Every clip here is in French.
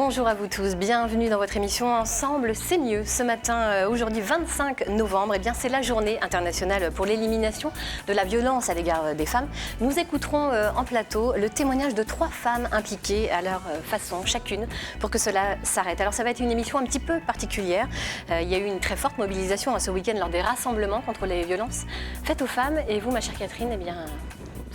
Bonjour à vous tous, bienvenue dans votre émission Ensemble, c'est mieux. Ce matin, aujourd'hui 25 novembre, c'est la journée internationale pour l'élimination de la violence à l'égard des femmes. Nous écouterons en plateau le témoignage de 3 femmes impliquées à leur façon, chacune, pour que cela s'arrête. Alors ça va être une émission un petit peu particulière. Il y a eu une très forte mobilisation ce week-end lors des rassemblements contre les violences faites aux femmes. Et vous, ma chère Catherine,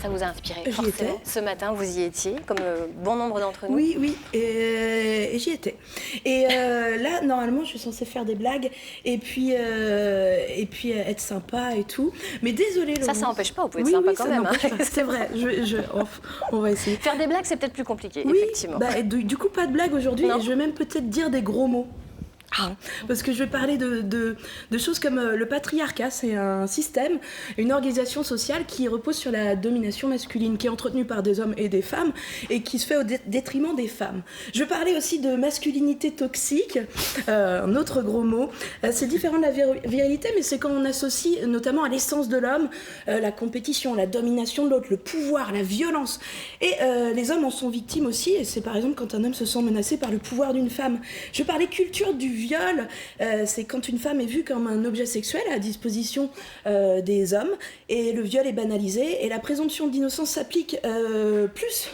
ça vous a inspiré forcément. Ce matin, vous y étiez, comme bon nombre d'entre nous. Oui, et j'y étais. Et là, normalement, je suis censée faire des blagues et puis être sympa et tout. Mais désolée, Laurence. Ça n'empêche pas, vous pouvez être sympa quand même. C'est vrai, on va essayer. Faire des blagues, c'est peut-être plus compliqué, effectivement. Du coup, pas de blague aujourd'hui. Et je vais même peut-être dire des gros mots. Parce que je vais parler de choses comme le patriarcat. C'est un système, une organisation sociale qui repose sur la domination masculine, qui est entretenue par des hommes et des femmes et qui se fait au détriment des femmes. Je vais parler aussi de masculinité toxique, un autre gros mot. C'est différent de la virilité, mais c'est quand on associe notamment à l'essence de l'homme la compétition, la domination de l'autre, le pouvoir, la violence. Et les hommes en sont victimes aussi, et c'est par exemple quand un homme se sent menacé par le pouvoir d'une femme. Je vais parler culture du viol, c'est quand une femme est vue comme un objet sexuel à disposition des hommes, et le viol est banalisé, et la présomption d'innocence s'applique plus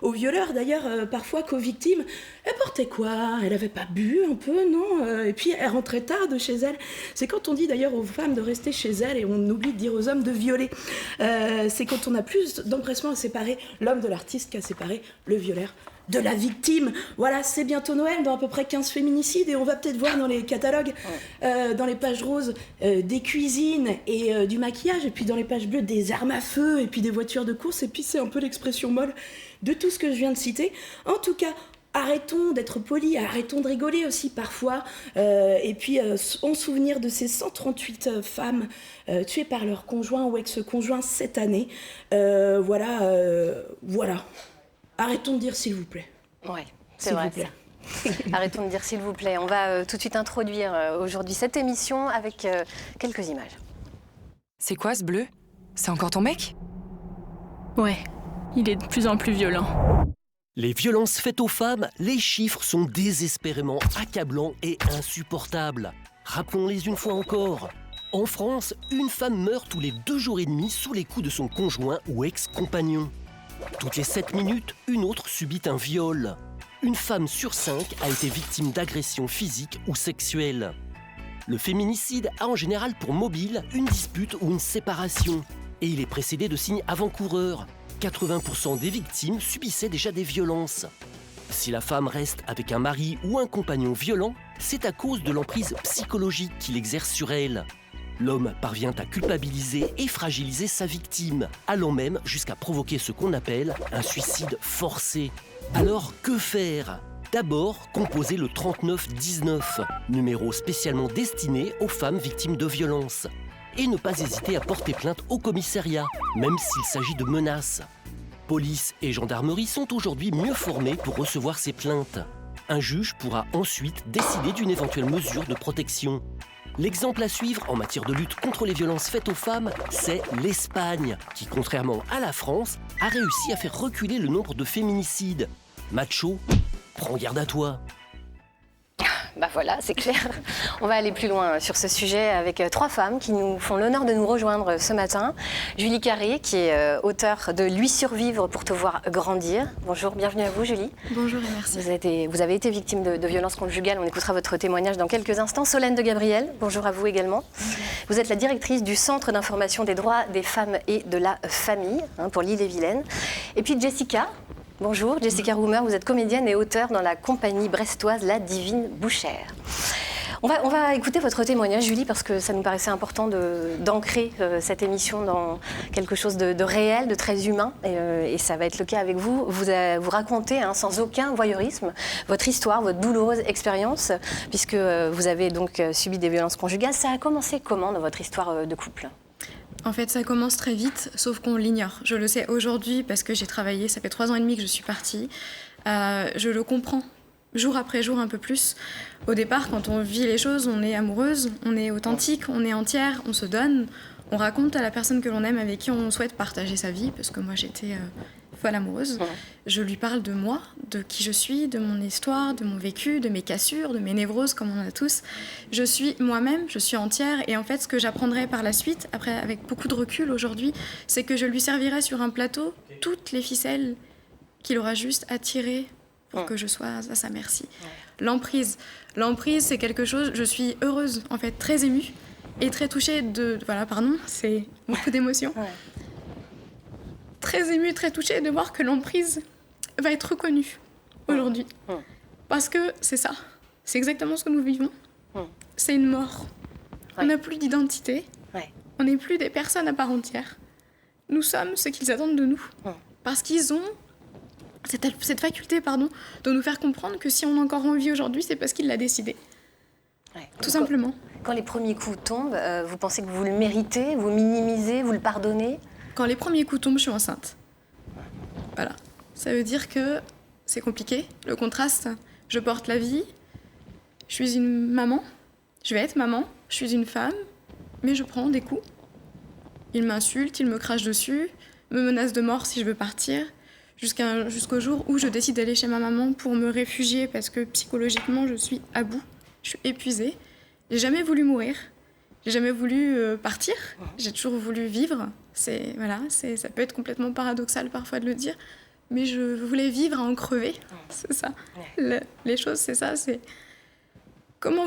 aux violeurs d'ailleurs parfois qu'aux victimes. Elle portait quoi? Elle avait pas bu un peu, non? Et puis elle rentrait tard de chez elle. C'est quand on dit d'ailleurs aux femmes de rester chez elles et on oublie de dire aux hommes de violer. C'est quand on a plus d'empressement à séparer l'homme de l'artiste qu'à séparer le violeur de la victime. Voilà, c'est bientôt Noël, dans à peu près 15 féminicides, et on va peut-être voir dans les catalogues, dans les pages roses, des cuisines et du maquillage, et puis dans les pages bleues, des armes à feu, et puis des voitures de course, et puis c'est un peu l'expression molle de tout ce que je viens de citer. En tout cas, arrêtons d'être polis, arrêtons de rigoler aussi parfois, et puis en souvenir de ces 138 femmes tuées par leur conjoint ou ex-conjoint cette année. Voilà. Arrêtons de dire s'il vous plaît. Ouais, c'est vrai. Arrêtons de dire s'il vous plaît. On va tout de suite introduire aujourd'hui cette émission avec quelques images. C'est quoi ce bleu? C'est encore ton mec? Ouais, il est de plus en plus violent. Les violences faites aux femmes, les chiffres sont désespérément accablants et insupportables. Rappelons-les une fois encore. En France, une femme meurt tous les 2 jours et demi sous les coups de son conjoint ou ex-compagnon. Toutes les 7 minutes, une autre subit un viol. Une femme sur 5 a été victime d'agressions physiques ou sexuelles. Le féminicide a en général pour mobile une dispute ou une séparation. Et il est précédé de signes avant-coureurs. 80% des victimes subissaient déjà des violences. Si la femme reste avec un mari ou un compagnon violent, c'est à cause de l'emprise psychologique qu'il exerce sur elle. L'homme parvient à culpabiliser et fragiliser sa victime, allant même jusqu'à provoquer ce qu'on appelle un suicide forcé. Alors, que faire? D'abord, composer le 3919, numéro spécialement destiné aux femmes victimes de violences. Et ne pas hésiter à porter plainte au commissariat, même s'il s'agit de menaces. Police et gendarmerie sont aujourd'hui mieux formés pour recevoir ces plaintes. Un juge pourra ensuite décider d'une éventuelle mesure de protection. L'exemple à suivre en matière de lutte contre les violences faites aux femmes, c'est l'Espagne, qui, contrairement à la France, a réussi à faire reculer le nombre de féminicides. Macho, prends garde à toi. Voilà, c'est clair. On va aller plus loin sur ce sujet avec 3 femmes qui nous font l'honneur de nous rejoindre ce matin. Julie Carré, qui est auteure de Lui survivre pour te voir grandir. Bonjour, bienvenue à vous Julie. Bonjour et merci. Vous avez été victime de violences conjugales, on écoutera votre témoignage dans quelques instants. Solène de Gabriel, bonjour à vous également. Vous êtes la directrice du Centre d'information des droits des femmes et de la famille pour l'Ille-et-Vilaine. Et puis Jessica. Bonjour, Jessica Roumer, vous êtes comédienne et auteure dans la compagnie brestoise La Divine Bouchère. On va écouter votre témoignage, Julie, parce que ça nous paraissait important d'ancrer cette émission dans quelque chose de réel, de très humain, et ça va être le cas avec vous. Vous racontez, sans aucun voyeurisme, votre histoire, votre douloureuse expérience, puisque vous avez donc subi des violences conjugales. Ça a commencé comment dans votre histoire de couple ? En fait, ça commence très vite, sauf qu'on l'ignore. Je le sais aujourd'hui parce que j'ai travaillé, ça fait 3 ans et demi que je suis partie. Je le comprends, jour après jour, un peu plus. Au départ, quand on vit les choses, on est amoureuse, on est authentique, on est entière, on se donne. On raconte à la personne que l'on aime, avec qui on souhaite partager sa vie, parce que moi, j'étais folle amoureuse. Je lui parle de moi, de qui je suis, de mon histoire, de mon vécu, de mes cassures, de mes névroses, comme on en a tous. Je suis moi-même, je suis entière. Et en fait, ce que j'apprendrai par la suite, après, avec beaucoup de recul aujourd'hui, c'est que je lui servirai sur un plateau toutes les ficelles qu'il aura juste à tirer pour que je sois à sa merci. L'emprise, c'est quelque chose... Je suis heureuse, en fait, très émue et très touchée de... Voilà, pardon, c'est beaucoup d'émotions. Très émue, très touchée de voir que l'emprise va être reconnue aujourd'hui. Parce que c'est ça. C'est exactement ce que nous vivons. C'est une mort. On n'a plus d'identité. On n'est plus des personnes à part entière. Nous sommes ce qu'ils attendent de nous. Parce qu'ils ont cette faculté de nous faire comprendre que si on est encore en vie aujourd'hui, c'est parce qu'il l'a décidé. Tout simplement. Quand les premiers coups tombent, vous pensez que vous le méritez, vous minimisez, vous le pardonnez ? Quand les premiers coups tombent, je suis enceinte. Voilà. Ça veut dire que c'est compliqué. Le contraste, je porte la vie, je suis une maman, je vais être maman, je suis une femme, mais je prends des coups. Il m'insulte, il me crache dessus, me menace de mort si je veux partir, jusqu'au jour où je décide d'aller chez ma maman pour me réfugier parce que psychologiquement, je suis à bout, je suis épuisée. J'ai jamais voulu mourir. J'ai jamais voulu partir, j'ai toujours voulu vivre. Ça peut être complètement paradoxal parfois de le dire, mais je voulais vivre à en crever. C'est ça. Les choses, c'est ça. C'est comment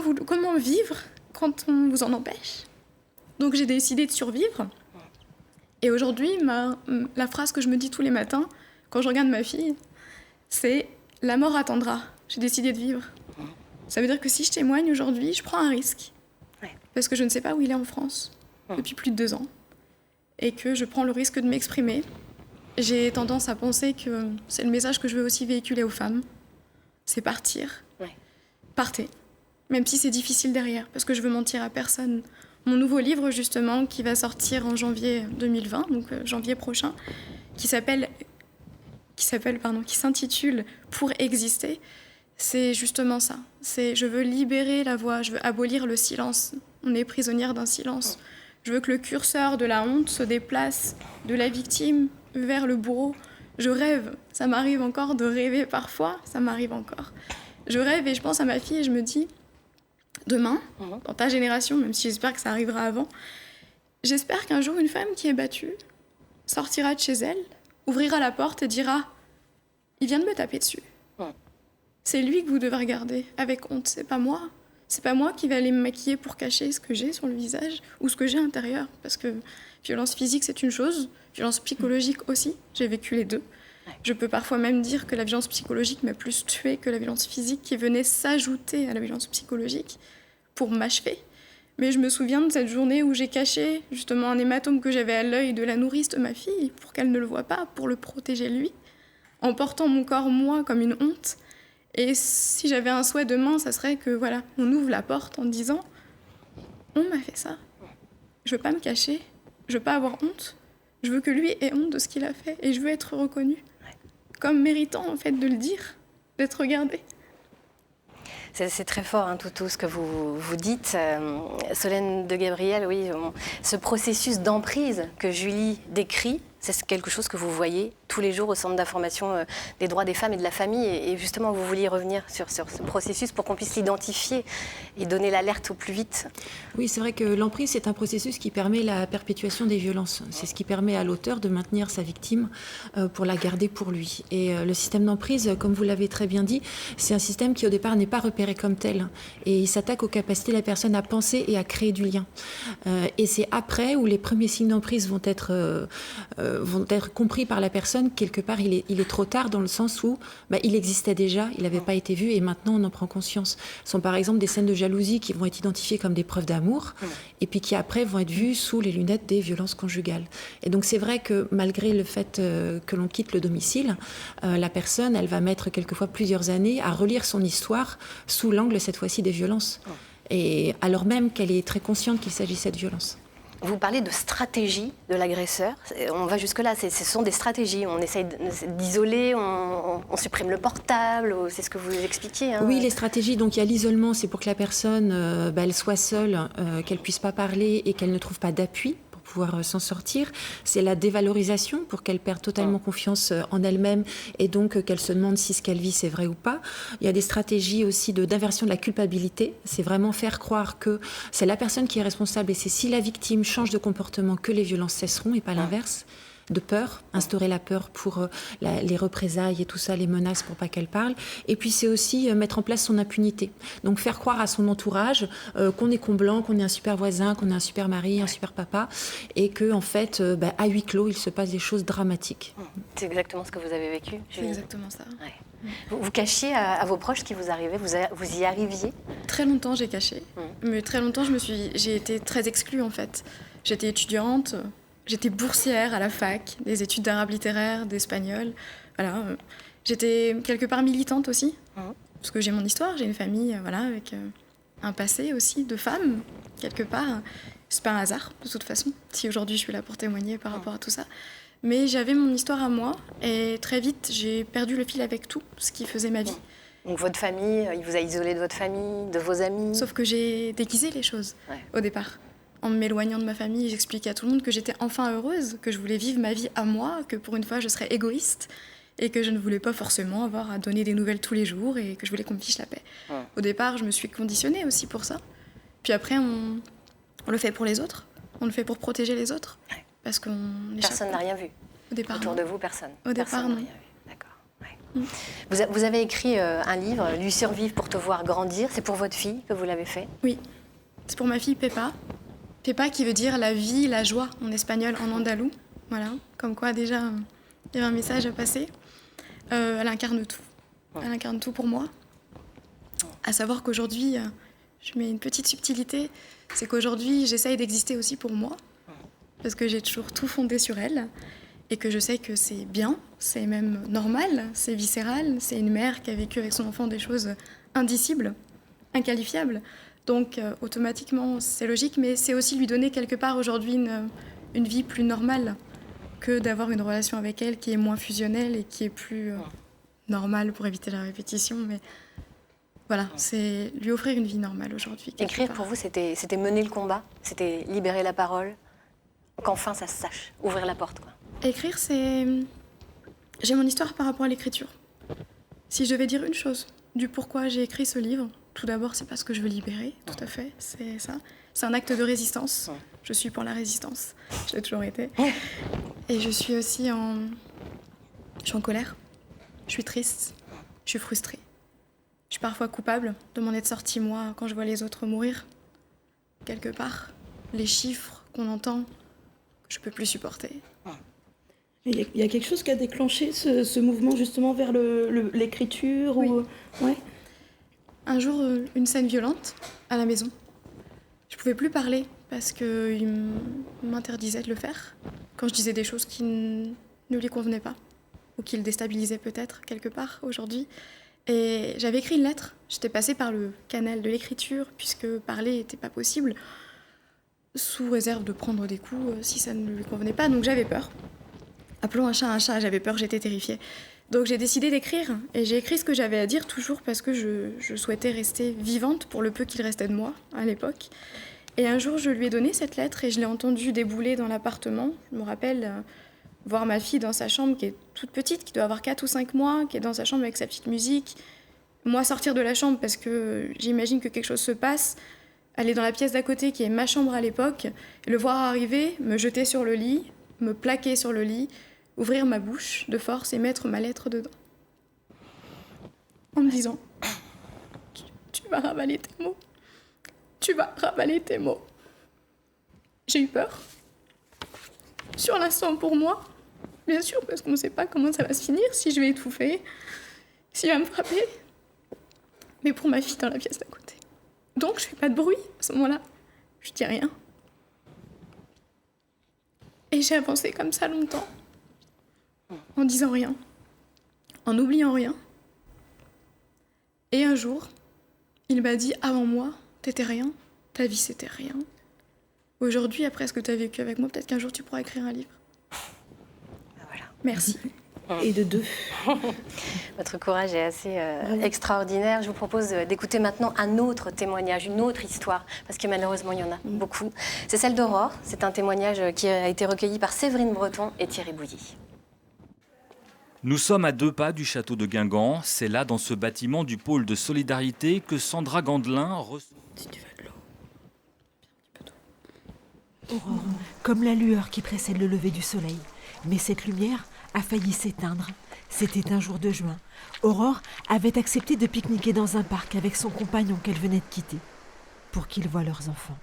vivre quand on vous en empêche. Donc j'ai décidé de survivre. Et aujourd'hui, la phrase que je me dis tous les matins, quand je regarde ma fille, c'est « la mort attendra ». J'ai décidé de vivre. Ça veut dire que si je témoigne aujourd'hui, je prends un risque. Parce que je ne sais pas où il est en France, depuis plus de 2 ans, et que je prends le risque de m'exprimer. J'ai tendance à penser que c'est le message que je veux aussi véhiculer aux femmes. C'est partir. Partez. Même si c'est difficile derrière, parce que je veux mentir à personne. Mon nouveau livre, justement, qui va sortir en janvier 2020, donc janvier prochain, qui s'intitule « Pour exister », c'est justement ça. Je veux libérer la voix, je veux abolir le silence. On est prisonnière d'un silence. Je veux que le curseur de la honte se déplace de la victime vers le bourreau. Je rêve, ça m'arrive encore de rêver parfois, ça m'arrive encore. Je rêve et je pense à ma fille et je me dis, demain, dans ta génération, même si j'espère que ça arrivera avant, j'espère qu'un jour une femme qui est battue sortira de chez elle, ouvrira la porte et dira « Il vient de me taper dessus ». C'est lui que vous devez regarder avec honte, c'est pas moi. C'est pas moi qui vais aller me maquiller pour cacher ce que j'ai sur le visage ou ce que j'ai à l'intérieur. Parce que violence physique, c'est une chose, violence psychologique aussi. J'ai vécu les deux. Je peux parfois même dire que la violence psychologique m'a plus tuée que la violence physique qui venait s'ajouter à la violence psychologique pour m'achever. Mais je me souviens de cette journée où j'ai caché justement un hématome que j'avais à l'œil de la nourrice de ma fille pour qu'elle ne le voie pas, pour le protéger lui, en portant mon corps, moi, comme une honte. Et si j'avais un souhait demain, ça serait que, voilà, on ouvre la porte en disant « On m'a fait ça. Je veux pas me cacher. Je veux pas avoir honte. Je veux que lui ait honte de ce qu'il a fait. Et je veux être reconnue. Comme méritant, en fait, de le dire, d'être regardée. » C'est très fort, tout ce que vous dites. Solène de Gabriel, oui, ce processus d'emprise que Julie décrit, c'est quelque chose que vous voyez tous les jours au Centre d'information des droits des femmes et de la famille. Et justement, vous vouliez revenir sur ce processus pour qu'on puisse l'identifier et donner l'alerte au plus vite. Oui, c'est vrai que l'emprise, c'est un processus qui permet la perpétuation des violences. C'est ce qui permet à l'auteur de maintenir sa victime pour la garder pour lui. Et le système d'emprise, comme vous l'avez très bien dit, c'est un système qui au départ n'est pas repéré comme tel. Et il s'attaque aux capacités de la personne à penser et à créer du lien. Et c'est après où les premiers signes d'emprise vont être compris par la personne. Quelque part, il est trop tard dans le sens où il existait déjà, il n'avait pas été vu et maintenant on en prend conscience. Ce sont par exemple des scènes de jalousie qui vont être identifiées comme des preuves d'amour et puis qui après vont être vues sous les lunettes des violences conjugales. Et donc c'est vrai que malgré le fait que l'on quitte le domicile, la personne, elle va mettre quelquefois plusieurs années à relire son histoire sous l'angle cette fois-ci des violences. Et alors même qu'elle est très consciente qu'il s'agissait de violences. Vous parlez de stratégie de l'agresseur. On va jusque-là, ce sont des stratégies. On essaye d'isoler, on supprime le portable, c'est ce que vous expliquiez. Oui, les stratégies, donc il y a l'isolement, c'est pour que la personne elle soit seule, qu'elle ne puisse pas parler et qu'elle ne trouve pas d'appui pour pour pouvoir s'en sortir. C'est la dévalorisation pour qu'elle perde totalement confiance en elle-même et donc qu'elle se demande si ce qu'elle vit c'est vrai ou pas. Il y a des stratégies aussi d'inversion de la culpabilité. C'est vraiment faire croire que c'est la personne qui est responsable et c'est si la victime change de comportement que les violences cesseront et pas l'inverse. De peur, instaurer la peur pour les représailles et tout ça, les menaces pour pas qu'elle parle. Et puis c'est aussi mettre en place son impunité. Donc faire croire à son entourage qu'on est comblant, qu'on est un super voisin, qu'on est un super mari, un super papa, et que en fait, à huis clos, il se passe des choses dramatiques. C'est exactement ce que vous avez vécu, C'est Julie. exactement ça. Ouais. Vous cachiez à vos proches ce qui vous arrivait, vous y arriviez? Très longtemps, j'ai caché. Mais très longtemps, j'ai été très exclue, en fait. J'étais étudiante, j'étais boursière à la fac, des études d'arabe littéraire, d'espagnol. Voilà. J'étais quelque part militante aussi, parce que j'ai mon histoire, j'ai une famille avec un passé aussi de femme, quelque part. C'est pas un hasard, de toute façon, si aujourd'hui je suis là pour témoigner par rapport à tout ça. Mais j'avais mon histoire à moi, et très vite, j'ai perdu le fil avec tout ce qui faisait ma vie. Donc votre famille, il vous a isolé de votre famille, de vos amis? Sauf que j'ai déguisé les choses au départ. En m'éloignant de ma famille, j'expliquais à tout le monde que j'étais enfin heureuse, que je voulais vivre ma vie à moi, que pour une fois je serais égoïste et que je ne voulais pas forcément avoir à donner des nouvelles tous les jours et que je voulais qu'on me fiche la paix. Au départ, je me suis conditionnée aussi pour ça. Puis après, on le fait pour les autres, on le fait pour protéger les autres. Parce qu'on Personne n'a rien vu? Au départ, Autour non. de vous, personne? Au départ, Personne n'a non. rien vu. D'accord. Ouais. Vous avez écrit un livre, Lui survivre pour te voir grandir. C'est pour votre fille que vous l'avez fait? Oui, c'est pour ma fille Pepa. Pepa qui veut dire la vie, la joie en espagnol, en andalou. Voilà, comme quoi déjà, il y avait un message à passer. Elle incarne tout. Elle incarne tout pour moi. À savoir qu'aujourd'hui, je mets une petite subtilité, c'est qu'aujourd'hui, j'essaye d'exister aussi pour moi. Parce que j'ai toujours tout fondé sur elle. Et que je sais que c'est bien, c'est même normal, c'est viscéral. C'est une mère qui a vécu avec son enfant des choses indicibles, inqualifiables. Donc, automatiquement, c'est logique, mais c'est aussi lui donner quelque part aujourd'hui une vie plus normale que d'avoir une relation avec elle qui est moins fusionnelle et qui est plus normale pour éviter la répétition. Mais voilà, c'est lui offrir une vie normale aujourd'hui. Écrire pour vous, c'était mener le combat, c'était libérer la parole, qu'enfin ça se sache, ouvrir la porte, quoi. Écrire, c'est... J'ai mon histoire par rapport à l'écriture. Si je devais dire une chose du pourquoi j'ai écrit ce livre, tout d'abord, c'est parce que je veux libérer, tout à fait, c'est ça. C'est un acte de résistance. Je suis pour la résistance, je l'ai toujours été. Et je suis aussi Je suis en colère, je suis triste, je suis frustrée. Je suis parfois coupable de m'en être sortie, moi, quand je vois les autres mourir. Quelque part, les chiffres qu'on entend, je peux plus supporter. Il y a quelque chose qui a déclenché ce mouvement justement vers l'écriture Oui. Ouais. Un jour, une scène violente à la maison. Je pouvais plus parler parce qu'il m'interdisait de le faire quand je disais des choses qui ne lui convenaient pas ou qui le déstabilisaient peut-être quelque part aujourd'hui. Et j'avais écrit une lettre. J'étais passée par le canal de l'écriture puisque parler n'était pas possible sous réserve de prendre des coups si ça ne lui convenait pas. Donc j'avais peur. Appelons un chat, j'avais peur, j'étais terrifiée. Donc j'ai décidé d'écrire, et j'ai écrit ce que j'avais à dire toujours parce que je souhaitais rester vivante pour le peu qu'il restait de moi à l'époque. Et un jour, je lui ai donné cette lettre et je l'ai entendue débouler dans l'appartement. Je me rappelle voir ma fille dans sa chambre qui est toute petite, qui doit avoir 4 ou 5 mois, qui est dans sa chambre avec sa petite musique. Moi, sortir de la chambre parce que j'imagine que quelque chose se passe, aller dans la pièce d'à côté qui est ma chambre à l'époque, le voir arriver, me jeter sur le lit, me plaquer sur le lit, ouvrir ma bouche de force et mettre ma lettre dedans. En me disant, tu vas ravaler tes mots. Tu vas ravaler tes mots. J'ai eu peur. Sur l'instant pour moi, bien sûr, parce qu'on ne sait pas comment ça va se finir, si je vais étouffer, s'il va me frapper. Mais pour ma fille dans la pièce d'à côté. Donc je fais pas de bruit à ce moment-là. Je dis rien. Et j'ai avancé comme ça longtemps. En disant rien, en oubliant rien. Et un jour, il m'a dit, avant moi, t'étais rien, ta vie c'était rien. Aujourd'hui, après ce que t'as vécu avec moi, peut-être qu'un jour tu pourras écrire un livve. Voilà. Merci. Et de 2. Votre courage est assez extraordinaire. Je vous propose d'écouter maintenant un autre témoignage, une autre histoire, parce que malheureusement, il y en a beaucoup. C'est celle d'Aurore. C'est un témoignage qui a été recueilli par Séverine Breton et Thierry Bouilly. Nous sommes à 2 pas du château de Guingamp. C'est là, dans ce bâtiment du pôle de solidarité, que Sandra Gandelin reçoit... Si tu veux de l'eau. Aurore, comme la lueur qui précède le lever du soleil. Mais cette lumière a failli s'éteindre. C'était un jour de juin. Aurore avait accepté de pique-niquer dans un parc avec son compagnon qu'elle venait de quitter, pour qu'ils voient leurs enfants.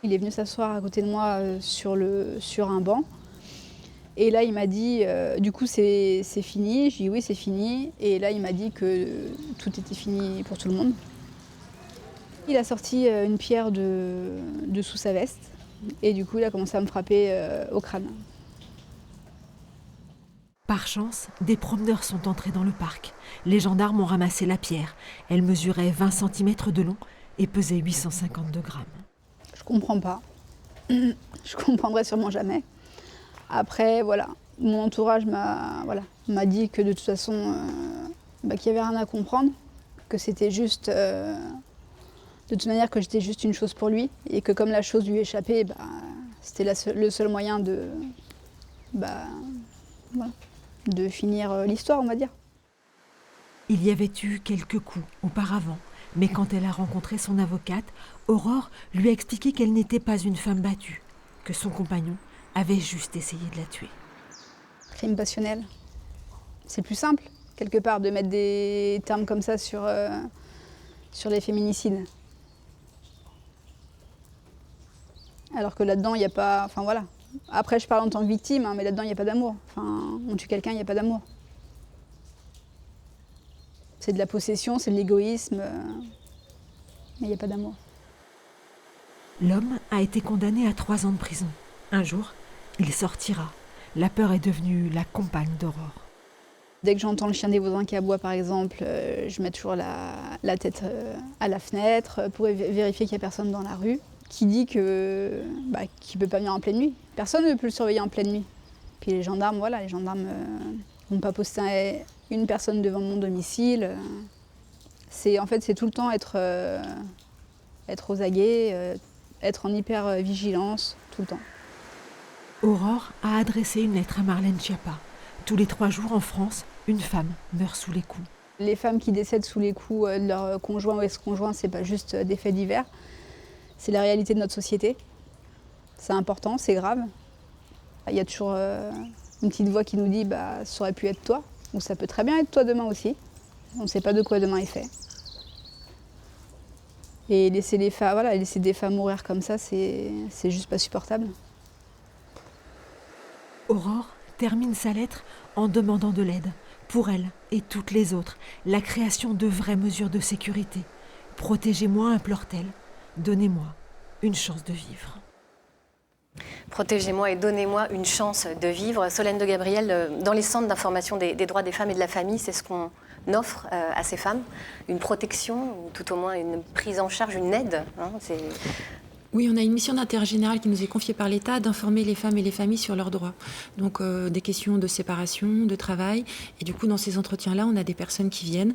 Il est venu s'asseoir à côté de moi sur un banc. Et là, il m'a dit, du coup, c'est fini. J'ai dit oui, c'est fini. Et là, il m'a dit que tout était fini pour tout le monde. Il a sorti une pierre de sous sa veste. Et du coup, il a commencé à me frapper au crâne. Par chance, des promeneurs sont entrés dans le parc. Les gendarmes ont ramassé la pierre. Elle mesurait 20 cm de long et pesait 852 grammes. Je comprends pas. Je comprendrai sûrement jamais. Après, voilà, mon entourage m'a dit que de toute façon, qu'il n'y avait rien à comprendre, que c'était juste, de toute manière, que j'étais juste une chose pour lui, et que comme la chose lui échappait, c'était le seul moyen de finir l'histoire, on va dire. Il y avait eu quelques coups auparavant, mais quand elle a rencontré son avocate, Aurore lui a expliqué qu'elle n'était pas une femme battue, que son compagnon avait juste essayé de la tuer. Crime passionnel. C'est plus simple, quelque part, de mettre des termes comme ça sur les féminicides. Alors que là-dedans, il n'y a pas... Enfin voilà. Après, je parle en tant que victime, mais là-dedans, il n'y a pas d'amour. Enfin, on tue quelqu'un, il n'y a pas d'amour. C'est de la possession, c'est de l'égoïsme, mais il n'y a pas d'amour. L'homme a été condamné à 3 ans de prison. Un jour, il sortira. La peur est devenue la compagne d'Aurore. Dès que j'entends le chien des voisins qui aboie, par exemple, je mets toujours la tête à la fenêtre pour vérifier qu'il n'y a personne dans la rue. Qui dit qu'il ne peut pas venir en pleine nuit. Personne ne peut le surveiller en pleine nuit. Puis les gendarmes, voilà, vont pas poster une personne devant mon domicile. C'est tout le temps être aux aguets, être en hyper vigilance, tout le temps. Aurore a adressé une lettre à Marlène Schiappa. Tous les 3 jours en France, une femme meurt sous les coups. Les femmes qui décèdent sous les coups de leur conjoint ou ex-conjoint, c'est pas juste des faits divers. C'est la réalité de notre société. C'est important, c'est grave. Il y a toujours une petite voix qui nous dit ça aurait pu être toi, ou ça peut très bien être toi demain aussi. On ne sait pas de quoi demain est fait. Et laisser des femmes mourir comme ça, c'est juste pas supportable. Aurore termine sa lettre en demandant de l'aide, pour elle et toutes les autres, la création de vraies mesures de sécurité. Protégez-moi, implore-t-elle. Donnez-moi une chance de vivre. Protégez-moi et donnez-moi une chance de vivre. Solène de Gabriel, dans les centres d'information des droits des femmes et de la famille, c'est ce qu'on offre à ces femmes, une protection, ou tout au moins une prise en charge, une aide. Oui, on a une mission d'intérêt général qui nous est confiée par l'État d'informer les femmes et les familles sur leurs droits. Donc des questions de séparation, de travail. Et du coup, dans ces entretiens-là, on a des personnes qui viennent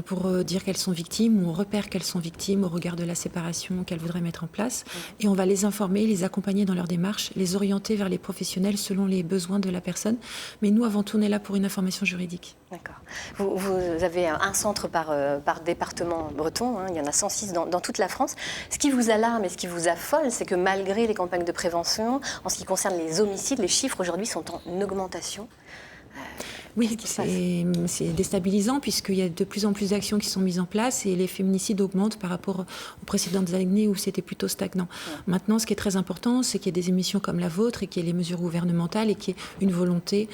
pour dire qu'elles sont victimes, ou on repère qu'elles sont victimes au regard de la séparation qu'elles voudraient mettre en place. Et on va les informer, les accompagner dans leur démarche, les orienter vers les professionnels selon les besoins de la personne. Mais nous, avant tout, on est là pour une information juridique. D'accord. Vous avez un centre par département breton, il y en a 106 dans toute la France. Ce qui vous alarme et ce qui vous affole, c'est que malgré les campagnes de prévention, en ce qui concerne les homicides, les chiffres aujourd'hui sont en augmentation. Oui, c'est déstabilisant puisqu'il y a de plus en plus d'actions qui sont mises en place et les féminicides augmentent par rapport aux précédentes années où c'était plutôt stagnant. Ouais. Maintenant, ce qui est très important, c'est qu'il y ait des émissions comme la vôtre et qu'il y ait les mesures gouvernementales et qu'il y ait une volonté,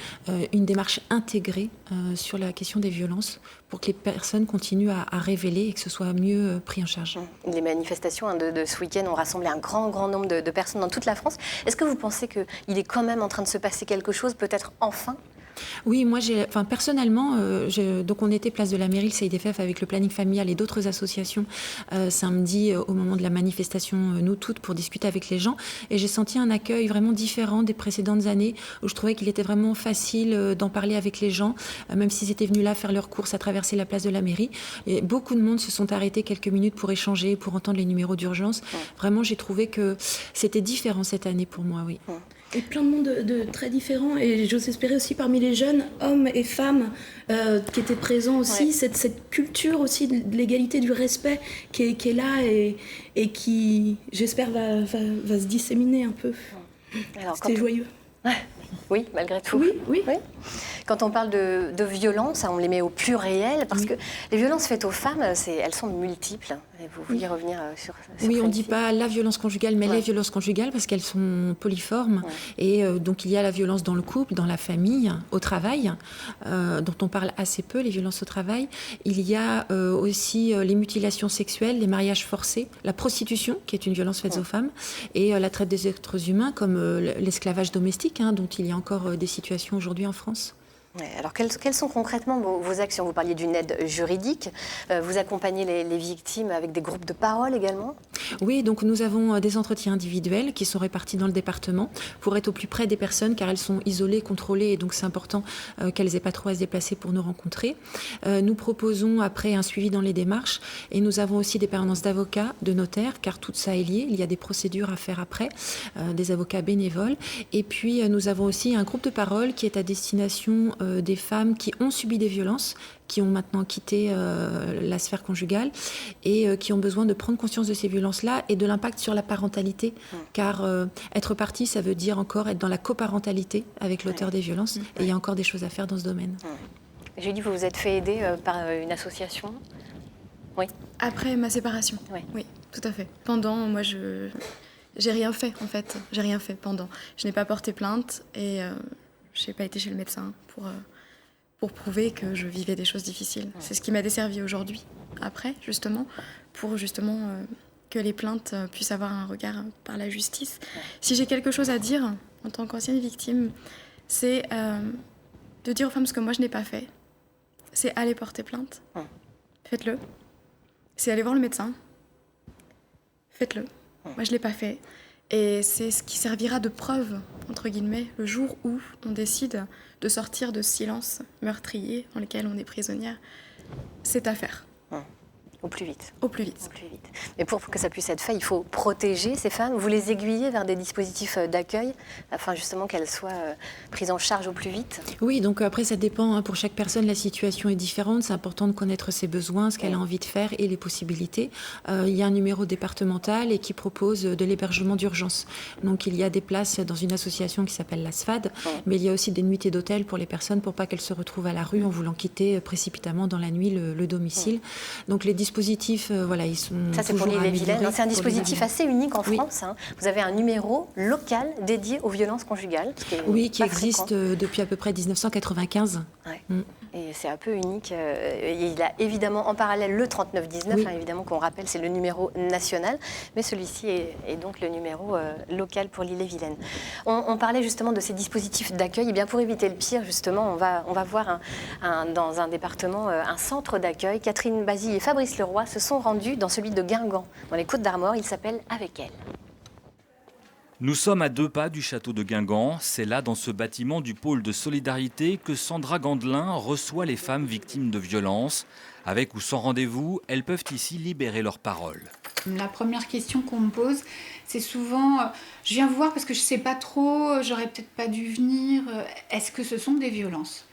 une démarche intégrée sur la question des violences pour que les personnes continuent à révéler et que ce soit mieux pris en charge. Les manifestations de ce week-end ont rassemblé un grand nombre de personnes dans toute la France. Est-ce que vous pensez qu'il est quand même en train de se passer quelque chose, peut-être enfin ? Oui, moi, personnellement, donc on était place de la mairie, le CIDFF, avec le planning familial et d'autres associations samedi au moment de la manifestation, nous toutes, pour discuter avec les gens. Et j'ai senti un accueil vraiment différent des précédentes années, où je trouvais qu'il était vraiment facile d'en parler avec les gens, même s'ils étaient venus là faire leurs courses, à traverser la place de la mairie. Et beaucoup de monde se sont arrêtés quelques minutes pour échanger, pour entendre les numéros d'urgence. Ouais. Vraiment, j'ai trouvé que c'était différent cette année pour moi, oui. Ouais. Et plein de monde de très différents, et j'ose espérer aussi parmi les jeunes hommes et femmes qui étaient présents aussi, ouais. cette culture aussi de l'égalité, du respect qui est là et qui, j'espère, va se disséminer un peu. Alors, c'était joyeux. Oui, malgré tout. Oui. Quand on parle de violences, on les met au pluriel, parce que les violences faites aux femmes, elles sont multiples. Et vous vouliez revenir sur oui, on ne dit pas la violence conjugale, mais les violences conjugales, parce qu'elles sont polyformes. Et donc, il y a la violence dans le couple, dans la famille, au travail, dont on parle assez peu, les violences au travail. Il y a aussi les mutilations sexuelles, les mariages forcés, la prostitution, qui est une violence faite aux femmes, et la traite des êtres humains, comme l'esclavage domestique, dont il y a encore des situations aujourd'hui en France. Alors, quelles sont concrètement vos actions ? Vous parliez d'une aide juridique. Vous accompagnez les victimes avec des groupes de parole également ? Oui, donc nous avons des entretiens individuels qui sont répartis dans le département pour être au plus près des personnes, car elles sont isolées, contrôlées, et donc c'est important qu'elles n'aient pas trop à se déplacer pour nous rencontrer. Nous proposons après un suivi dans les démarches, et nous avons aussi des permanences d'avocats, de notaires, car tout ça est lié. Il y a des procédures à faire après, des avocats bénévoles. Et puis nous avons aussi un groupe de parole qui est à destination des femmes qui ont subi des violences, qui ont maintenant quitté la sphère conjugale et qui ont besoin de prendre conscience de ces violences-là et de l'impact sur la parentalité. Car être partie, ça veut dire encore être dans la coparentalité avec l'auteur des violences. Et il y a encore des choses à faire dans ce domaine. J'ai dit, vous vous êtes fait aider par une association ? Oui. Après ma séparation. Oui, tout à fait. Pendant, moi, j'ai rien fait, en fait. J'ai rien fait pendant. Je n'ai pas porté plainte et je n'ai pas été chez le médecin pour prouver que je vivais des choses difficiles. C'est ce qui m'a desservi aujourd'hui, après, justement, pour justement que les plaintes puissent avoir un regard par la justice. Si j'ai quelque chose à dire, en tant qu'ancienne victime, c'est de dire aux femmes ce que moi je n'ai pas fait. C'est aller porter plainte. Faites-le. C'est aller voir le médecin. Faites-le. Moi, je ne l'ai pas fait. Et c'est ce qui servira de preuve, entre guillemets, le jour où on décide de sortir de ce silence meurtrier dans lequel on est prisonnière. C'est à faire. Au plus vite. Au plus vite. Mais pour que ça puisse être fait, il faut protéger ces femmes. Vous les aiguillez vers des dispositifs d'accueil afin justement qu'elles soient prises en charge au plus vite. Oui, donc après ça dépend. Pour chaque personne, la situation est différente. C'est important de connaître ses besoins, ce qu'elle a envie de faire et les possibilités. Il y a un numéro départemental et qui propose de l'hébergement d'urgence. Donc il y a des places dans une association qui s'appelle la SFAD, mais il y a aussi des nuitées d'hôtel pour les personnes pour pas qu'elles se retrouvent à la rue en voulant quitter précipitamment dans la nuit le domicile. Donc les dispositifs, ils sont ça, c'est pour l'Ille-et-Vilaine. C'est un dispositif assez unique en France. Vous avez un numéro local dédié aux violences conjugales. Qui existe depuis à peu près 1995. Et c'est un peu unique. Il a évidemment en parallèle le 3919, évidemment qu'on rappelle, c'est le numéro national, mais celui-ci est donc le numéro local pour l'Ille-et-Vilaine. On parlait justement de ces dispositifs d'accueil. Et bien pour éviter le pire, justement, on va voir dans un département un centre d'accueil. Catherine Bazille et Fabrice Leroy se sont rendus dans celui de Guingamp, dans les Côtes-d'Armor. Il s'appelle Avec elle. Nous sommes à 2 pas du château de Guingamp. C'est là, dans ce bâtiment du pôle de solidarité, que Sandra Gandelin reçoit les femmes victimes de violences. Avec ou sans rendez-vous, elles peuvent ici libérer leur parole. La première question qu'on me pose, c'est souvent « je viens vous voir parce que je ne sais pas trop, j'aurais peut-être pas dû venir, est-ce que ce sont des violences ?»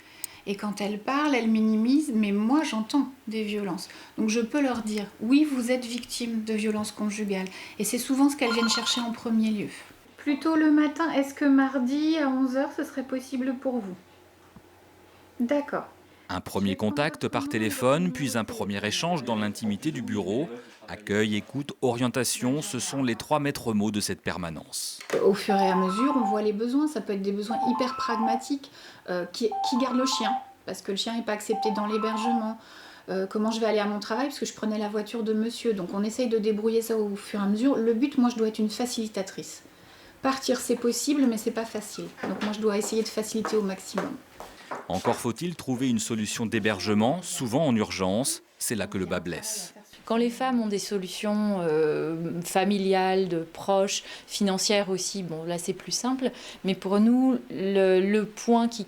Et quand elles parlent, elles minimisent, mais moi j'entends des violences. Donc je peux leur dire « oui, vous êtes victime de violences conjugales ». Et c'est souvent ce qu'elles viennent chercher en premier lieu. Plutôt le matin, est-ce que mardi à 11h, ce serait possible pour vous ? D'accord. Un premier contact par téléphone, puis un premier échange dans l'intimité du bureau. Accueil, écoute, orientation, ce sont les 3 maîtres mots de cette permanence. Au fur et à mesure, on voit les besoins. Ça peut être des besoins hyper pragmatiques. Qui garde le chien ? Parce que le chien n'est pas accepté dans l'hébergement. Comment je vais aller à mon travail ? Parce que je prenais la voiture de monsieur. Donc on essaye de débrouiller ça au fur et à mesure. Le but, moi, je dois être une facilitatrice. Partir, c'est possible, mais c'est pas facile. Donc moi, je dois essayer de faciliter au maximum. Encore faut-il trouver une solution d'hébergement, souvent en urgence. C'est là que le bât blesse. Quand les femmes ont des solutions familiales, de proches, financières aussi, bon là c'est plus simple. Mais pour nous, le point qui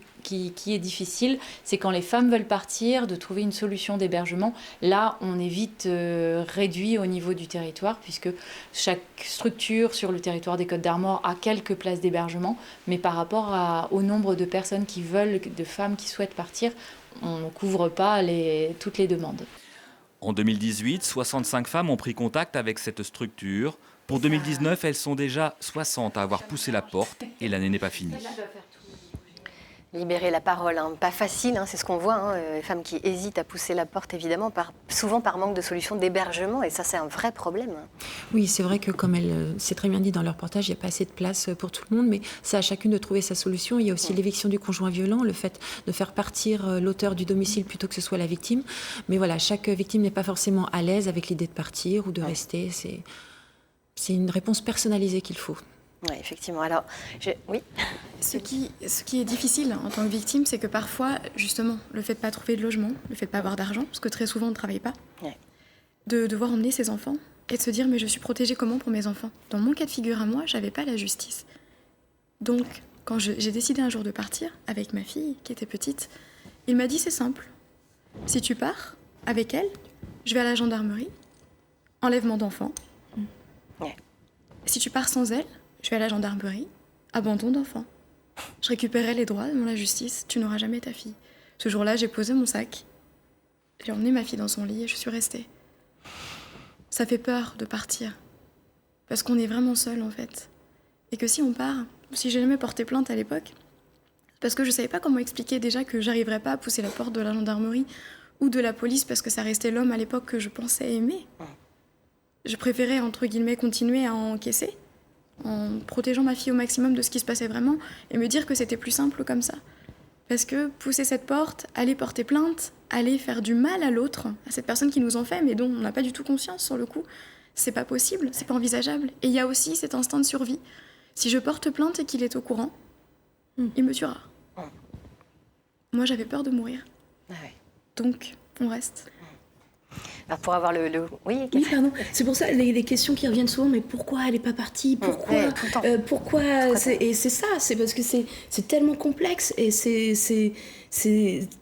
est difficile, c'est quand les femmes veulent partir, de trouver une solution d'hébergement. Là, on est vite réduit au niveau du territoire, puisque chaque structure sur le territoire des Côtes-d'Armor a quelques places d'hébergement. Mais par rapport au nombre de personnes qui veulent, de femmes qui souhaitent partir, on ne couvre pas toutes les demandes. En 2018, 65 femmes ont pris contact avec cette structure. Pour 2019, elles sont déjà 60 à avoir poussé la porte et l'année n'est pas finie. Libérer la parole, hein. Pas facile, hein, c'est ce qu'on voit, hein, les femmes qui hésitent à pousser la porte, évidemment, souvent par manque de solutions d'hébergement, et ça c'est un vrai problème. Oui, c'est vrai que comme c'est très bien dit dans leur reportage, il n'y a pas assez de place pour tout le monde, mais c'est à chacune de trouver sa solution. Il y a aussi l'éviction du conjoint violent, le fait de faire partir l'auteur du domicile plutôt que ce soit la victime. Mais voilà, chaque victime n'est pas forcément à l'aise avec l'idée de partir ou de rester. C'est une réponse personnalisée qu'il faut. Oui, effectivement. Alors, oui. Ce qui est difficile en tant que victime, c'est que parfois, justement, le fait de ne pas trouver de logement, le fait de ne pas avoir d'argent, parce que très souvent on ne travaille pas, de devoir emmener ses enfants et de se dire mais je suis protégée comment pour mes enfants ? Dans mon cas de figure à moi, je n'avais pas la justice. Donc, quand j'ai décidé un jour de partir avec ma fille qui était petite, il m'a dit c'est simple. Si tu pars avec elle, je vais à la gendarmerie, enlèvement d'enfants. Si tu pars sans elle, je vais à la gendarmerie, abandon d'enfant. Je récupérerai les droits devant la justice, tu n'auras jamais ta fille. Ce jour-là, j'ai posé mon sac, j'ai emmené ma fille dans son lit et je suis restée. Ça fait peur de partir, parce qu'on est vraiment seul en fait. Et que si on part, si j'ai jamais porté plainte à l'époque, parce que je savais pas comment expliquer déjà que j'arriverais pas à pousser la porte de la gendarmerie ou de la police parce que ça restait l'homme à l'époque que je pensais aimer. Je préférais, entre guillemets, continuer à encaisser, en protégeant ma fille au maximum de ce qui se passait vraiment, et me dire que c'était plus simple comme ça. Parce que pousser cette porte, aller porter plainte, aller faire du mal à l'autre, à cette personne qui nous en fait, mais dont on n'a pas du tout conscience sur le coup, c'est pas possible, c'est pas envisageable. Et il y a aussi cet instinct de survie. Si je porte plainte et qu'il est au courant, il me tuera. Moi, j'avais peur de mourir. Donc, on reste. Alors pour avoir Oui, pardon. C'est pour ça, les questions qui reviennent souvent, mais pourquoi elle n'est pas partie ? Pourquoi Et c'est ça, c'est parce que c'est tellement complexe et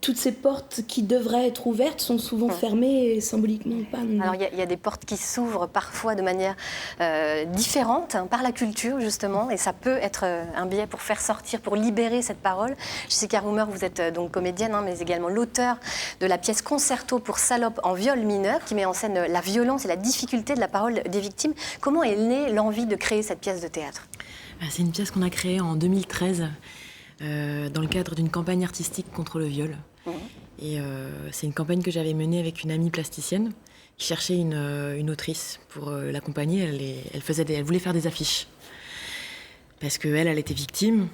toutes ces portes qui devraient être ouvertes sont souvent fermées et symboliquement pas. Alors il y a des portes qui s'ouvrent parfois de manière différente, hein, par la culture justement, et ça peut être un biais pour faire sortir, pour libérer cette parole. Jessica Roomer, vous êtes donc comédienne, hein, mais également l'auteur de la pièce Concerto pour salope en viol mineur, qui met en scène la violence et la difficulté de la parole des victimes. Comment est née l'envie de créer cette pièce de théâtre ? C'est une pièce qu'on a créée en 2013 dans le cadre d'une campagne artistique contre le viol. Et c'est une campagne que j'avais menée avec une amie plasticienne qui cherchait une autrice pour l'accompagner. Elle voulait faire des affiches. Parce qu'elle était victime,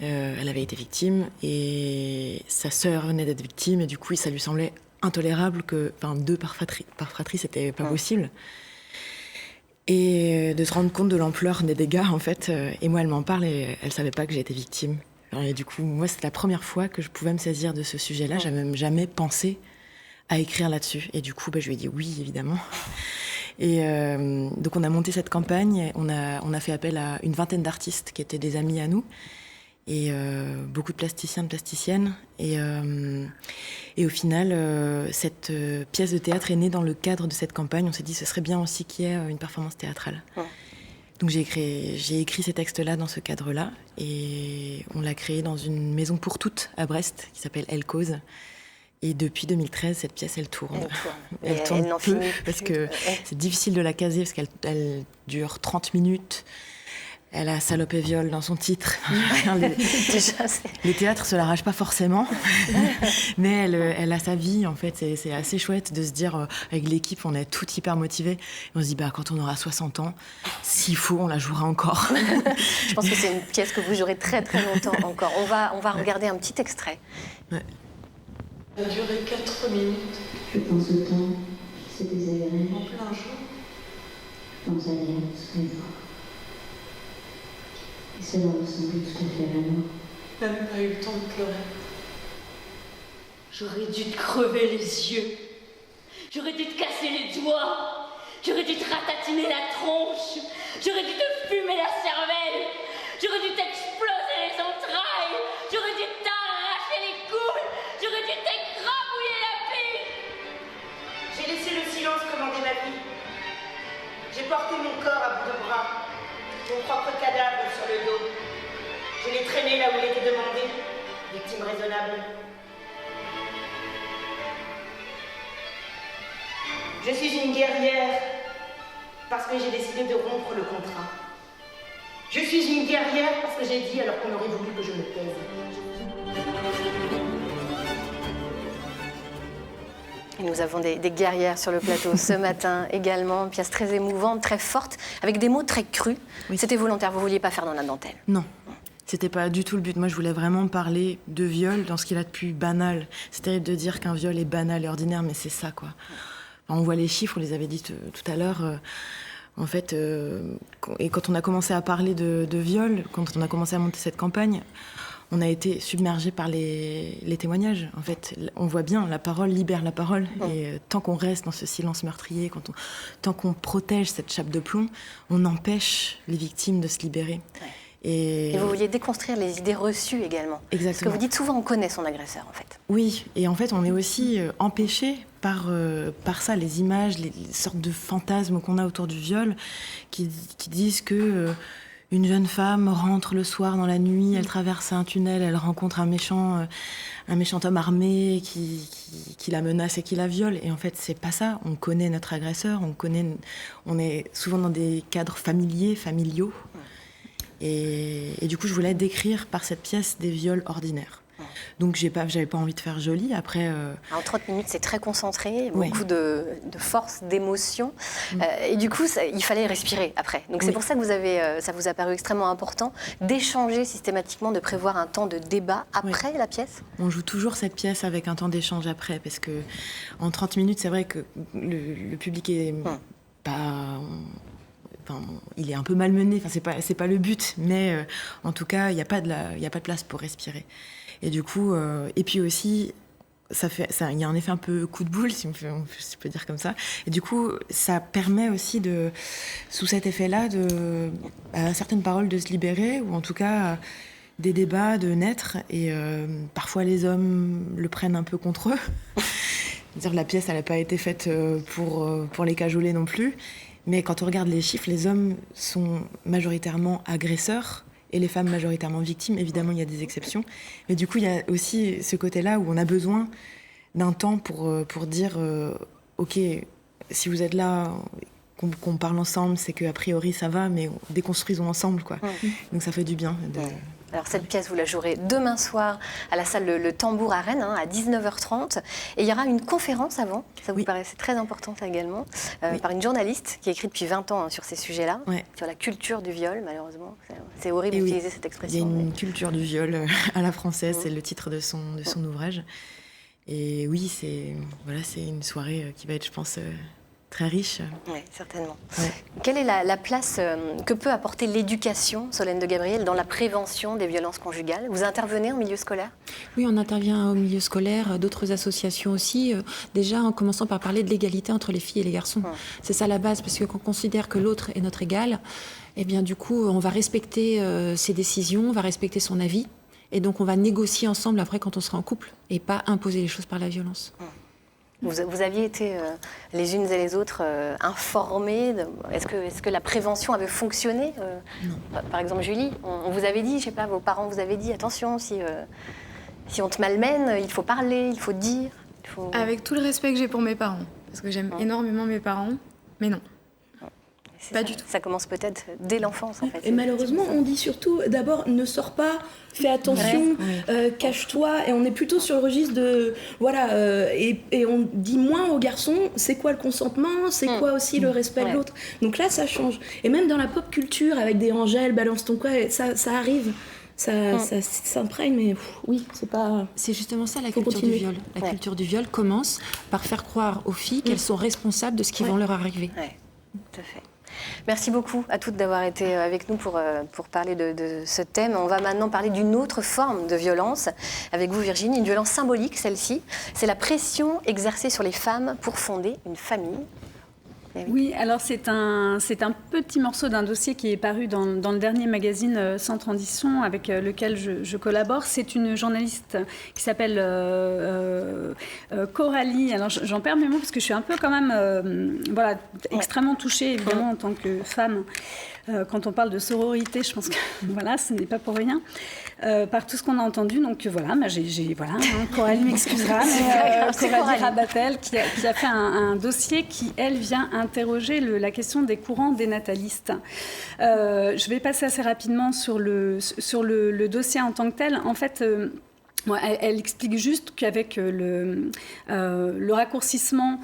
elle avait été victime, et sa sœur venait d'être victime, et du coup, ça lui semblait intolérable que, deux par fratrie, c'était pas possible. Et de se rendre compte de l'ampleur des dégâts, en fait. Et moi, elle m'en parle et elle savait pas que j'ai été victime. Et du coup, moi, c'était la première fois que je pouvais me saisir de ce sujet-là. J'avais même jamais pensé à écrire là-dessus. Et du coup, je lui ai dit oui, évidemment. Et donc, on a monté cette campagne. On a fait appel à une vingtaine d'artistes qui étaient des amis à nous. Et beaucoup de plasticiens, de plasticiennes. Et au final, cette pièce de théâtre est née dans le cadre de cette campagne. On s'est dit, ce serait bien aussi qu'il y ait une performance théâtrale. Donc j'ai écrit ces textes-là dans ce cadre-là. Et on l'a créé dans une maison pour toutes à Brest, qui s'appelle Elle Cause. Et depuis 2013, cette pièce, elle tourne. Elle tourne peu, parce que c'est difficile de la caser, parce qu'elle dure 30 minutes. Elle a salope et viol dans son titre. Les théâtres se l'arrachent pas forcément, mais elle a sa vie en fait. C'est assez chouette de se dire, avec l'équipe, on est tout hyper motivés. On se dit, quand on aura 60 ans, s'il faut, on la jouera encore. Je pense que c'est une pièce que vous jouerez très très longtemps encore. On va regarder un petit extrait. Ça a duré 4 minutes. Je pense au temps, c'est désagréable. En plein jour. Je pense à l'air, tous les jours. Et cela ressemble tout à fait à la mort. Même pas eu le temps de pleurer. J'aurais dû te crever les yeux. J'aurais dû te casser les doigts. J'aurais dû te ratatiner la tronche. J'aurais dû te fumer la cervelle. J'aurais dû t'exploser les entrailles. J'aurais dû t'arracher les couilles. J'aurais dû t'écrabouiller la pile. J'ai laissé le silence commander ma vie. J'ai porté mon corps à bout de bras, mon propre cadavre sur le dos. Je l'ai traîné là où il était demandé, victime raisonnable. Je suis une guerrière parce que j'ai décidé de rompre le contrat. Je suis une guerrière parce que j'ai dit alors qu'on aurait voulu que je me taise. Et nous avons des guerrières sur le plateau ce matin également, une pièce très émouvante, très forte, avec des mots très crus. Oui. C'était volontaire, vous ne vouliez pas faire dans la dentelle? Non. C'était pas du tout le but. Moi, je voulais vraiment parler de viol dans ce qu'il a de plus banal. C'est terrible de dire qu'un viol est banal et ordinaire, mais c'est ça, quoi. On voit les chiffres, on les avait dit tout à l'heure. En fait, et quand on a commencé à parler de viol, quand on a commencé à monter cette campagne, on a été submergé par les témoignages. En fait, on voit bien, la parole libère la parole. Et tant qu'on reste dans ce silence meurtrier, tant qu'on protège cette chape de plomb, on empêche les victimes de se libérer. Ouais. Et vous vouliez déconstruire les idées reçues également. Exactement. Parce que vous dites souvent on connaît son agresseur, en fait. Oui, et en fait, on est aussi empêché par ça, les images, les sortes de fantasmes qu'on a autour du viol, qui disent que une jeune femme rentre le soir dans la nuit, elle traverse un tunnel, elle rencontre un méchant homme armé qui la menace et qui la viole. Et en fait, c'est pas ça. On connaît notre agresseur, on est souvent dans des cadres familiaux. Et du coup, je voulais décrire par cette pièce des viols ordinaires. Donc, j'avais pas envie de faire joli. Après, en 30 minutes, c'est très concentré, beaucoup de force, d'émotion. Et du coup, il fallait respirer après. Donc, c'est pour ça que ça vous a paru extrêmement important d'échanger systématiquement, de prévoir un temps de débat après la pièce. On joue toujours cette pièce avec un temps d'échange après, parce que en 30 minutes, c'est vrai que le public est pas... Enfin, il est un peu malmené, enfin, c'est pas le but, mais en tout cas, il n'y a pas de place pour respirer. Et du coup, et puis aussi, il y a un effet un peu coup de boule, si je peux dire comme ça. Et du coup, ça permet aussi, sous cet effet-là, à certaines paroles de se libérer, ou en tout cas, des débats de naître. Et parfois, les hommes le prennent un peu contre eux. C'est-à-dire, la pièce, elle n'a pas été faite pour les cajoler non plus. Mais quand on regarde les chiffres, les hommes sont majoritairement agresseurs et les femmes majoritairement victimes. Évidemment, il y a des exceptions. Mais du coup, il y a aussi ce côté-là où on a besoin d'un temps pour dire OK, si vous êtes là, qu'on parle ensemble, c'est qu'a priori ça va, mais déconstruisons ensemble, quoi. Donc ça fait du bien. Alors cette pièce, vous la jouerez demain soir à la salle Le Tambour à Rennes, à 19h30. Et il y aura une conférence avant, ça vous paraissait très important ça également, par une journaliste qui écrit depuis 20 ans sur ces sujets-là, sur la culture du viol, malheureusement. C'est horrible d'utiliser cette expression. Il y a une culture du viol à la française, c'est le titre de son ouvrage. Et oui, c'est une soirée qui va être, je pense... très riche. Oui, certainement. Ouais. Quelle est la place que peut apporter l'éducation, Solène de Gabriel, dans la prévention des violences conjugales? Vous intervenez en milieu scolaire? Oui, on intervient au milieu scolaire, d'autres associations aussi, déjà en commençant par parler de l'égalité entre les filles et les garçons. C'est ça la base, parce que quand on considère que l'autre est notre égal, eh bien du coup, on va respecter ses décisions, on va respecter son avis, et donc on va négocier ensemble après quand on sera en couple, et pas imposer les choses par la violence. Vous aviez été les unes et les autres informées Est-ce que la prévention avait fonctionné Non. Par exemple, Julie, on vous avait dit, je sais pas, vos parents vous avaient dit, attention, si on te malmène, il faut parler, il faut dire. Avec tout le respect que j'ai pour mes parents, parce que j'aime énormément mes parents, mais non. Pas du tout. Ça commence peut-être dès l'enfance, en fait. Et malheureusement, on dit surtout, d'abord, ne sors pas, fais attention, cache-toi. Et on est plutôt sur le registre de... Voilà, et on dit moins aux garçons, c'est quoi le consentement, c'est quoi aussi le respect de l'autre. Donc là, ça change. Et même dans la pop culture, avec des Angèle, balance ton quoi, ça arrive. Ça s'imprègne, mais oui, c'est pas... C'est justement ça, la culture du viol. La culture du viol commence par faire croire aux filles qu'elles sont responsables de ce qui va leur arriver. Ouais, tout à fait. Merci beaucoup à toutes d'avoir été avec nous pour parler de ce thème. On va maintenant parler d'une autre forme de violence avec vous, Virginie, une violence symbolique, celle-ci. C'est la pression exercée sur les femmes pour fonder une famille. Oui, alors c'est un petit morceau d'un dossier qui est paru dans le dernier magazine Sans Transition avec lequel je collabore. C'est une journaliste qui s'appelle Coralie. Alors j'en perds mes mots parce que je suis un peu quand même extrêmement touchée évidemment en tant que femme. Quand on parle de sororité, je pense que ce n'est pas pour rien. Par tout ce qu'on a entendu, donc Coralie m'excusera, mais Coralie Rabatel qui a fait un dossier qui, elle, vient interroger la question des courants dénatalistes. Je vais passer assez rapidement sur le dossier en tant que tel. En fait, elle explique juste qu'avec le raccourcissement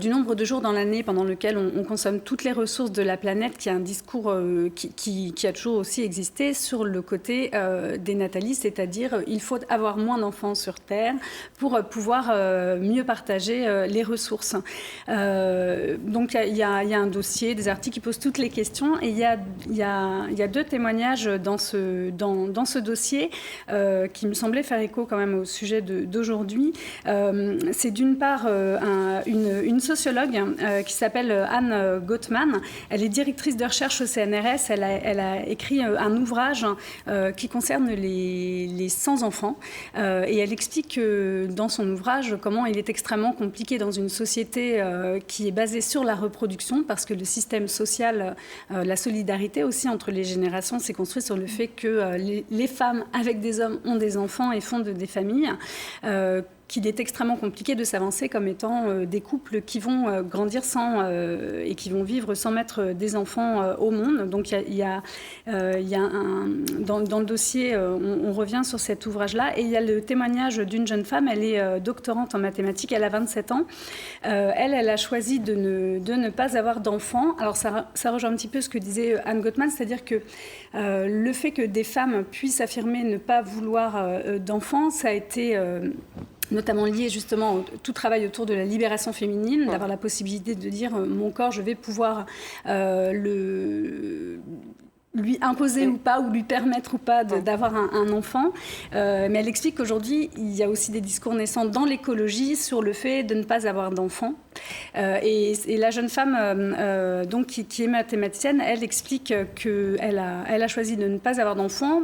du nombre de jours dans l'année pendant lequel on consomme toutes les ressources de la planète, qui a un discours qui a toujours aussi existé sur le côté dénataliste, c'est-à-dire il faut avoir moins d'enfants sur Terre pour pouvoir mieux partager les ressources. Donc il y a un dossier, des articles qui posent toutes les questions, et il y a 2 témoignages dans ce dossier qui me semblaient faire écho quand même au sujet d'aujourd'hui. C'est d'une part une sociologue qui s'appelle Anne Gottman. Elle est directrice de recherche au CNRS. Elle a écrit un ouvrage qui concerne les sans-enfants. Et elle explique dans son ouvrage comment il est extrêmement compliqué dans une société qui est basée sur la reproduction, parce que le système social, la solidarité aussi entre les générations, s'est construit sur le fait que les femmes avec des hommes ont des enfants et fondent des familles, qu'il est extrêmement compliqué de s'avancer comme étant des couples qui vont grandir et qui vont vivre sans mettre des enfants au monde. Donc dans le dossier, on revient sur cet ouvrage-là, et il y a le témoignage d'une jeune femme. Elle est doctorante en mathématiques, elle a 27 ans. Elle a choisi de ne pas avoir d'enfants. Alors ça rejoint un petit peu ce que disait Anne Gottman, c'est-à-dire que le fait que des femmes puissent affirmer ne pas vouloir d'enfants, ça a été notamment lié justement au tout travail autour de la libération féminine, d'avoir la possibilité de dire mon corps, je vais pouvoir lui imposer ou pas, ou lui permettre ou pas d'avoir un enfant. Mais elle explique qu'aujourd'hui, il y a aussi des discours naissants dans l'écologie sur le fait de ne pas avoir d'enfants. Et la jeune femme donc, qui est mathématicienne, elle explique qu'elle a choisi de ne pas avoir d'enfants.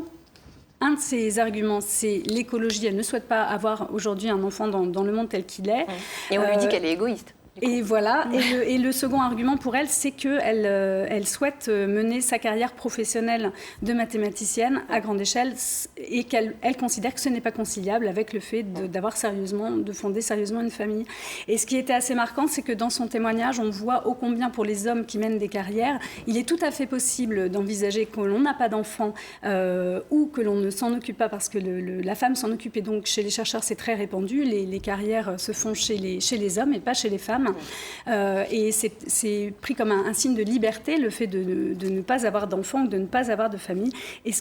Un de ses arguments, c'est l'écologie. Elle ne souhaite pas avoir aujourd'hui un enfant dans le monde tel qu'il est. Et on lui dit qu'elle est égoïste. Et voilà. Et le second argument pour elle, c'est qu'elle souhaite mener sa carrière professionnelle de mathématicienne à grande échelle, et qu'elle considère que ce n'est pas conciliable avec le fait de fonder sérieusement une famille. Et ce qui était assez marquant, c'est que dans son témoignage, on voit ô combien pour les hommes qui mènent des carrières, il est tout à fait possible d'envisager que l'on n'a pas d'enfant ou que l'on ne s'en occupe pas parce que la femme s'en occupe. Et donc chez les chercheurs, c'est très répandu. Les carrières se font chez les hommes et pas chez les femmes. Et c'est pris comme un signe de liberté, le fait de ne pas avoir d'enfants ou de ne pas avoir de famille.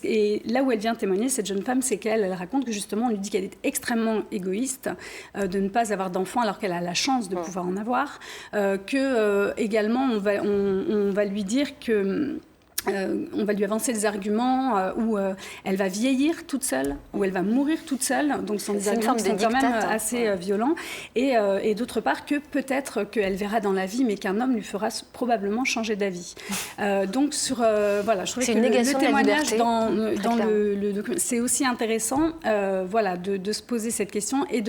Et là où elle vient témoigner, cette jeune femme, c'est qu'elle raconte que justement, on lui dit qu'elle est extrêmement égoïste de ne pas avoir d'enfants alors qu'elle a la chance de pouvoir en avoir. Également, on va lui dire que... on va lui avancer des arguments où elle va vieillir toute seule, où elle va mourir toute seule. Donc, ce sont des arguments qui sont quand même assez violents. Et d'autre part, que peut-être qu'elle verra dans la vie, mais qu'un homme lui fera probablement changer d'avis. Donc, je trouvais que le témoignage dans le document, c'est aussi intéressant de se poser cette question et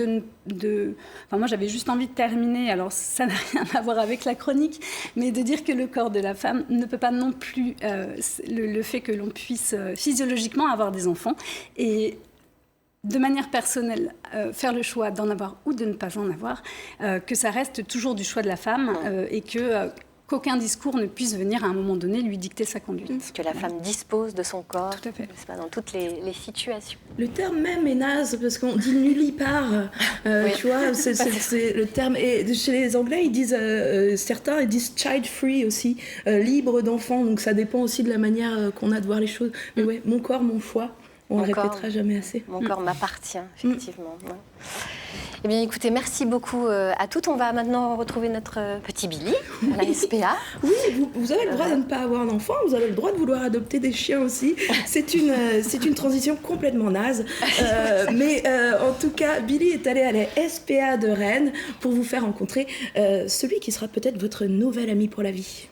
moi, j'avais juste envie de terminer, alors ça n'a rien à voir avec la chronique, mais de dire que le corps de la femme ne peut pas non plus... le fait que l'on puisse physiologiquement avoir des enfants et de manière personnelle faire le choix d'en avoir ou de ne pas en avoir, que ça reste toujours du choix de la femme et qu'aucun discours ne puisse venir à un moment donné lui dicter sa conduite. Que la femme dispose de son corps. Tout à fait. C'est pas dans toutes les situations. Le terme même est naze parce qu'on dit nullipare. Tu vois, c'est le terme. Et chez les Anglais, ils disent certains ils disent child free aussi, libre d'enfant. Donc ça dépend aussi de la manière qu'on a de voir les choses. Mais ouais, mon corps, mon choix. On ne répétera jamais assez. Mon corps m'appartient, effectivement. Ouais. Eh bien, écoutez, merci beaucoup à toutes. On va maintenant retrouver notre petit Billy à la SPA. Oui, vous avez le droit de ne pas avoir d'enfant, vous avez le droit de vouloir adopter des chiens aussi. C'est une transition complètement naze. Mais en tout cas, Billy est allé à la SPA de Rennes pour vous faire rencontrer celui qui sera peut-être votre nouvel ami pour la vie.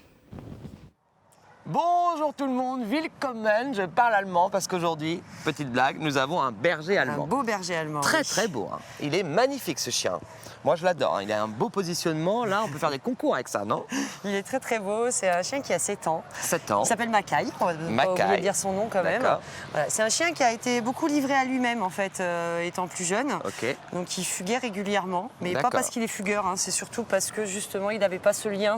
Bonjour tout le monde, willkommen, je parle allemand parce qu'aujourd'hui, petite blague, nous avons un berger allemand. Un beau berger allemand. Très oui. très beau, hein. Il est magnifique ce chien. Moi je l'adore, hein. Il a un beau positionnement, là on peut faire des concours avec ça, non? Il est très très beau, c'est un chien qui a 7 ans. 7 ans. Il s'appelle Makai, on va pas oublier de dire son nom quand même. Voilà. C'est un chien qui a été beaucoup livré à lui-même en fait, étant plus jeune. Ok. Donc il fuguait régulièrement, mais pas parce qu'il est fugueur, hein. C'est surtout parce que justement il n'avait pas ce lien,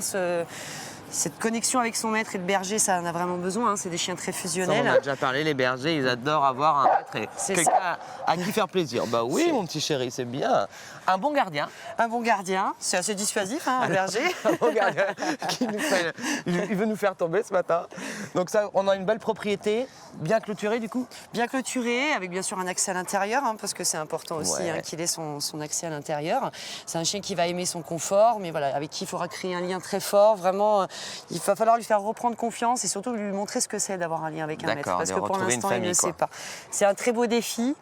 cette connexion avec son maître et le berger, ça en a vraiment besoin, hein. C'est des chiens très fusionnels. Ça, on en a déjà parlé, les bergers, ils adorent avoir un maître et quelqu'un à qui faire plaisir. Bah oui, mon petit chéri, c'est bien. Un bon gardien. Un bon gardien, c'est assez dissuasif, hein, un berger. Un bon gardien qui il veut nous faire tomber ce matin. Donc ça, on a une belle propriété, bien clôturée du coup. Bien clôturée, avec bien sûr un accès à l'intérieur, hein, parce que c'est important aussi hein, qu'il ait son accès à l'intérieur. C'est un chien qui va aimer son confort, mais voilà, avec qui il faudra créer un lien très fort. Vraiment, il va falloir lui faire reprendre confiance et surtout lui montrer ce que c'est d'avoir un lien avec un maître. Parce que pour l'instant, il ne sait pas. C'est un très beau défi.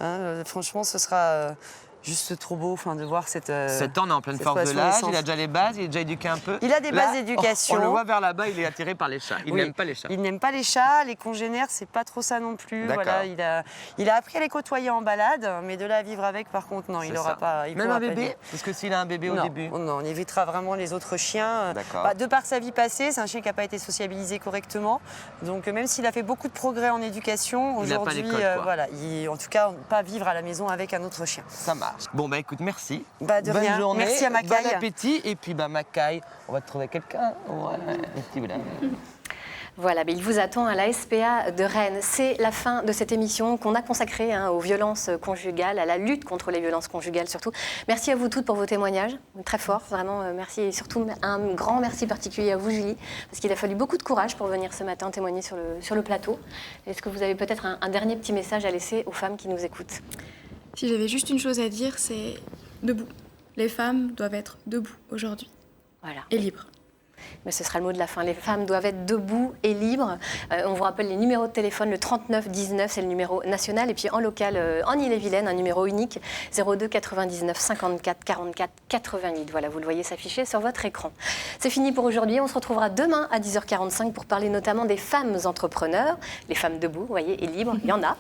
Hein, franchement, ce sera... juste trop beau de voir cette... 7 ans, on est en pleine force de l'âge, il a déjà les bases, il est déjà éduqué un peu. Il a des bases d'éducation. On le voit vers là-bas, il est attiré par les chats. Il n'aime pas les chats. Il n'aime pas les chats, les congénères, c'est pas trop ça non plus. Voilà, il a appris à les côtoyer en balade, mais de là à vivre avec, par contre, non, il n'aura pas... Même un bébé? Parce que s'il a un bébé au début? Non, on évitera vraiment les autres chiens. De par sa vie passée, c'est un chien qui n'a pas été sociabilisé correctement. Donc même s'il a fait beaucoup de progrès en éducation, aujourd'hui, voilà, en tout cas, pas vivre à la maison avec un autre chien. Ça marche. Bon, bah écoute, merci. De Bonne rien. journée. Merci à Makai. Bon appétit. Et puis, Makai, on va te trouver quelqu'un. Ouais, un petit boudin. Voilà, mais il vous attend à la SPA de Rennes. C'est la fin de cette émission qu'on a consacrée aux violences conjugales, à la lutte contre les violences conjugales surtout. Merci à vous toutes pour vos témoignages, très forts, vraiment merci. Et surtout un grand merci particulier à vous Julie, parce qu'il a fallu beaucoup de courage pour venir ce matin témoigner sur le plateau. Est-ce que vous avez peut-être un dernier petit message à laisser aux femmes qui nous écoutent? Si j'avais juste une chose à dire, c'est debout. Les femmes doivent être debout aujourd'hui. Voilà. Et libres. Mais ce sera le mot de la fin. Les femmes doivent être debout et libres. On vous rappelle les numéros de téléphone. Le 39 19, c'est le numéro national. Et puis en local, en Ille-et-Vilaine, un numéro unique, 02 99 54 44 88. Voilà, vous le voyez s'afficher sur votre écran. C'est fini pour aujourd'hui. On se retrouvera demain à 10h45 pour parler notamment des femmes entrepreneurs. Les femmes debout, vous voyez, et libres, il y en a.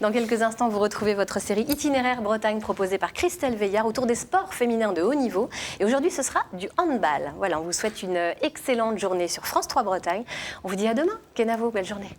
Dans quelques instants, vous retrouvez votre série Itinéraire Bretagne proposée par Christelle Veillard autour des sports féminins de haut niveau. Et aujourd'hui, ce sera du handball. Voilà, on vous souhaite une excellente journée sur France 3 Bretagne. On vous dit à demain. Kenavo, belle journée.